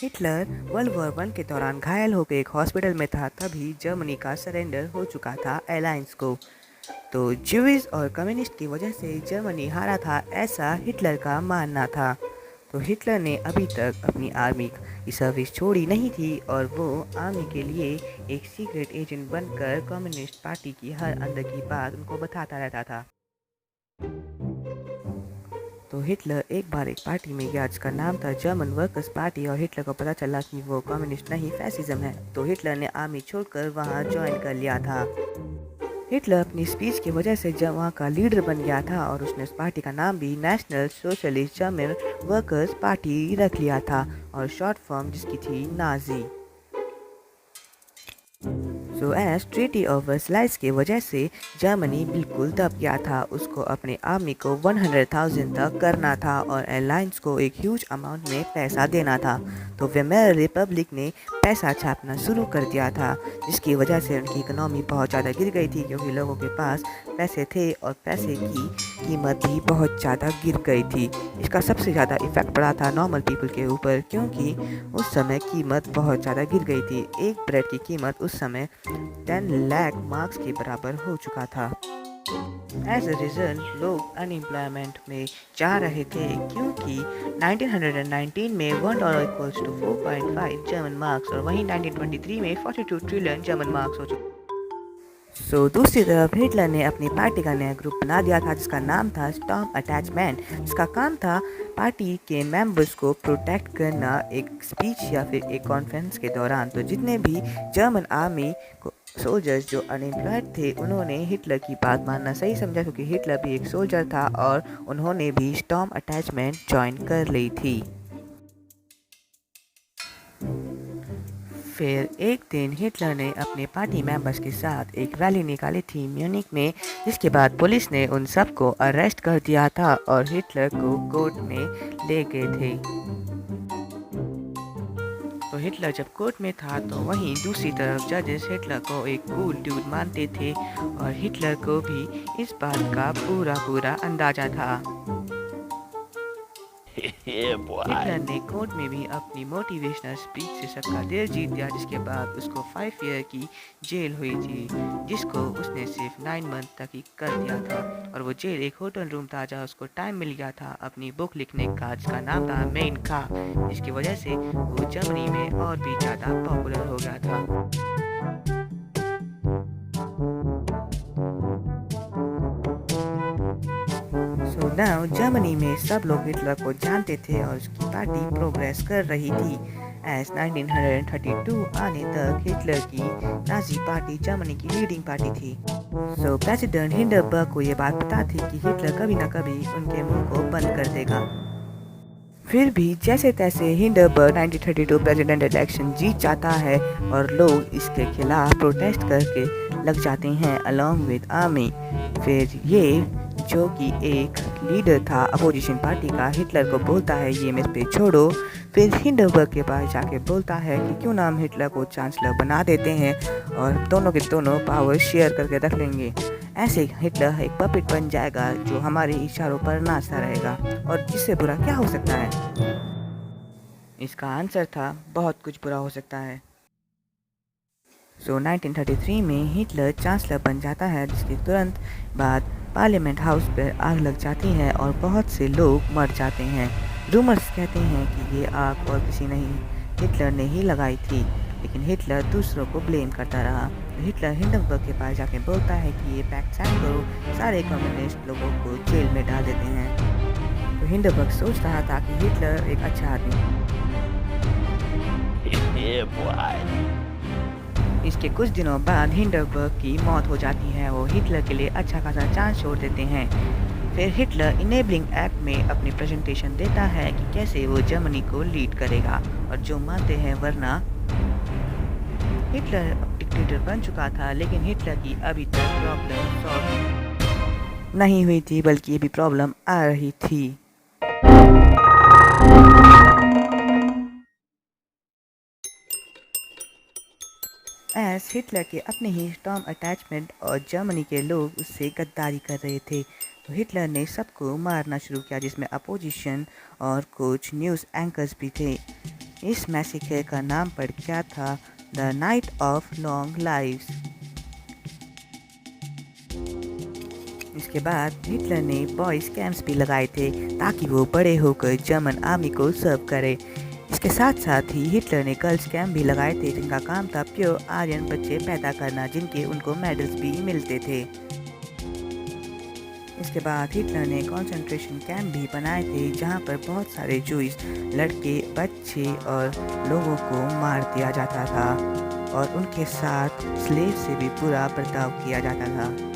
Hitler world war one के दौरान घायल होकर एक हॉस्पिटल में था, तभी जर्मनी का सरेंडर हो चुका था अलायंस को। तो ज्यूइश और कम्युनिस्ट की वजह से जर्मनी हारा था, ऐसा हिटलर का मानना था। तो हिटलर ने अभी तक अपनी आर्मी की सर्विस छोड़ी नहीं थी और वो आर्मी के लिए एक सीक्रेट एजेंट बनकर कम्युनिस्ट पार्टी की हर अंदर की बात उनको बताता रहता था। तो हिटलर एक बार एक पार्टी में गया जिसका नाम था जर्मन वर्कर्स पार्टी, और हिटलर को पता चला कि वो कम्युनिस्ट नहीं फैसिज्म है। तो हिटलर ने आर्मी छोड़कर वहाँ ज्वाइन कर लिया था। हिटलर अपनी स्पीच की वजह से जब वहाँ का लीडर बन गया था और उसने उस पार्टी का नाम भी national socialist German workers party रख लिया था, और शॉर्ट फॉर्म जिसकी थी Nazi. So as treaty of Versailles की वजह से जर्मनी बिल्कुल दब गया था। उसको अपने आर्मी को 100,000 तक करना था और अलायंस को एक ह्यूज अमाउंट में पैसा देना था। तो वेमर रिपब्लिक ने पैसा छापना शुरू कर दिया था, जिसकी वजह से उनकी इकोनॉमी बहुत ज़्यादा गिर गई थी, क्योंकि लोगों के पास पैसे थे और पैसे की कीमत भी बहुत ज़्यादा गिर गई थी। इसका सबसे ज़्यादा इफ़ेक्ट पड़ा था नॉर्मल पीपल के ऊपर, क्योंकि उस समय कीमत बहुत ज़्यादा गिर गई थी। एक ब्रेड की कीमत उस समय 10 लाख मार्क्स के बराबर हो चुका था। एज अ रिजल्ट लोग अनएम्प्लॉयमेंट में जा रहे थे, क्योंकि 1919 में $1 इक्वल्स टू 4.5 जर्मन मार्क्स और वहीं 1923 में 42 ट्रिलियन जर्मन मार्क्स हो चुके। दूसरी तरफ हिटलर ने अपनी पार्टी का नया ग्रुप बना दिया था जिसका नाम था स्टॉर्म अटैचमेंट, जिसका काम था पार्टी के मेंबर्स को प्रोटेक्ट करना एक स्पीच या फिर एक कॉन्फ्रेंस के दौरान। तो जितने भी जर्मन आर्मी को सोल्जर्स जो अनएम्प्लॉयड थे, उन्होंने हिटलर की बात मानना सही समझा, क्योंकि हिटलर भी एक सोल्जर था और उन्होंने भी स्टॉर्म अटैचमेंट ज्वाइन कर ली थी। फिर एक दिन हिटलर ने अपने पार्टी मेंबर्स के साथ एक रैली निकाली थी म्यूनिक में, जिसके बाद पुलिस ने उन सबको अरेस्ट कर दिया था और हिटलर को कोर्ट में ले गए थे। तो हिटलर जब कोर्ट में था तो वहीं दूसरी तरफ जजेस हिटलर को एक कूल ड्यूड मानते थे और हिटलर को भी इस बात का पूरा अंदाजा था। हिटलर ने कोर्ट में भी अपनी मोटिवेशनल स्पीच से सबका दिल जीत दिया, जिसके बाद उसको 5 ईयर की जेल हुई थी, जिसको उसने सिर्फ 9 मंथ तक ही कर दिया था। और वो जेल एक होटल रूम था जहाँ उसको टाइम मिल गया था अपनी बुक लिखने का, जिसका नाम था मेन का, जिसकी वजह से वो जर्मनी में और भी ज़्यादा पॉपुलर हो गया था। नाउ जर्मनी में सब लोग हिटलर को जानते थे और उसकी पार्टी प्रोग्रेस कर रही थी। एज 1932 आने तक हिटलर की नाजी पार्टी जर्मनी की लीडिंग पार्टी थी। प्रेसिडेंट हिंडरबर्ग को ये बात पता थी कि हिटलर कभी न कभी उनके मुंह को बंद कर देगा। फिर भी जैसे तैसे हिंडरबर्ग 1932 प्रेसिडेंट इलेक्शन जीत जाता है और लोग इसके खिलाफ प्रोटेस्ट करके लग जाते हैं अलोंग विद आर्मी। फिर ये जो कि एक लीडर था अपोजिशन पार्टी का, हिटलर को बोलता है ये मेरे पे छोड़ो। फिर हिंडरबर्ग के पास जाके बोलता है कि क्यों ना हम हिटलर को चांसलर बना देते हैं और दोनों के दोनों पावर शेयर करके रख लेंगे। ऐसे हिटलर एक पपेट बन जाएगा जो हमारे इशारों पर नाचता रहेगा, और इससे बुरा क्या हो सकता है। इसका आंसर था बहुत कुछ बुरा हो सकता है। 1933 में हिटलर चांसलर बन जाता है, जिसके तुरंत बाद पार्लियामेंट हाउस पर आग लग जाती है और बहुत से लोग मर जाते हैं। रूमर्स कहते हैं कि ये आग और किसी नहीं हिटलर ने ही लगाई थी, लेकिन हिटलर दूसरों को ब्लेम करता रहा। हिटलर हिंडरबर्ग के पास जाके बोलता है कि ये पैक्ट साइन करो, सारे कम्युनिस्ट लोगों को जेल में डाल देते हैं। तो हिंडरबर्ग सोच रहा था कि हिटलर एक अच्छा आदमी। इसके कुछ दिनों बाद हिंडरबर्ग की मौत हो जाती है। वो हिटलर के लिए अच्छा खासा चांस छोड़ देते हैं। फिर हिटलर इनेबलिंग एक्ट में अपनी प्रेजेंटेशन देता है कि कैसे वो जर्मनी को लीड करेगा, और जो मानते हैं, वरना हिटलर डिक्टेटर बन चुका था, लेकिन हिटलर की अभी तक प्रॉब्लम सॉल्व नहीं हुई थी, बल्कि ये भी प्रॉब्लम आ रही थी। एस हिटलर के अपने ही स्टॉर्म अटैचमेंट और जर्मनी के लोग उससे गद्दारी कर रहे थे, तो हिटलर ने सबको मारना शुरू किया, जिसमें अपोजिशन और कुछ न्यूज़ एंकर्स भी थे। इस मैसेकर का नाम पड़ गया था the night of long lives. इसके बाद हिटलर ने बॉयज़ कैंप्स भी लगाए थे ताकि वो बड़े होकर जर्मन आर्मी को सर्व करे। इसके साथ साथ ही हिटलर ने गर्ल्स कैंप भी लगाए थे जिनका काम था प्योर आर्यन बच्चे पैदा करना, जिनके उनको मेडल्स भी मिलते थे। इसके बाद हिटलर ने कंसंट्रेशन कैंप भी बनाए थे जहां पर बहुत सारे जूइस लड़के, बच्चे और लोगों को मार दिया जाता था और उनके साथ स्लेव से भी बुरा बर्ताव किया जाता था।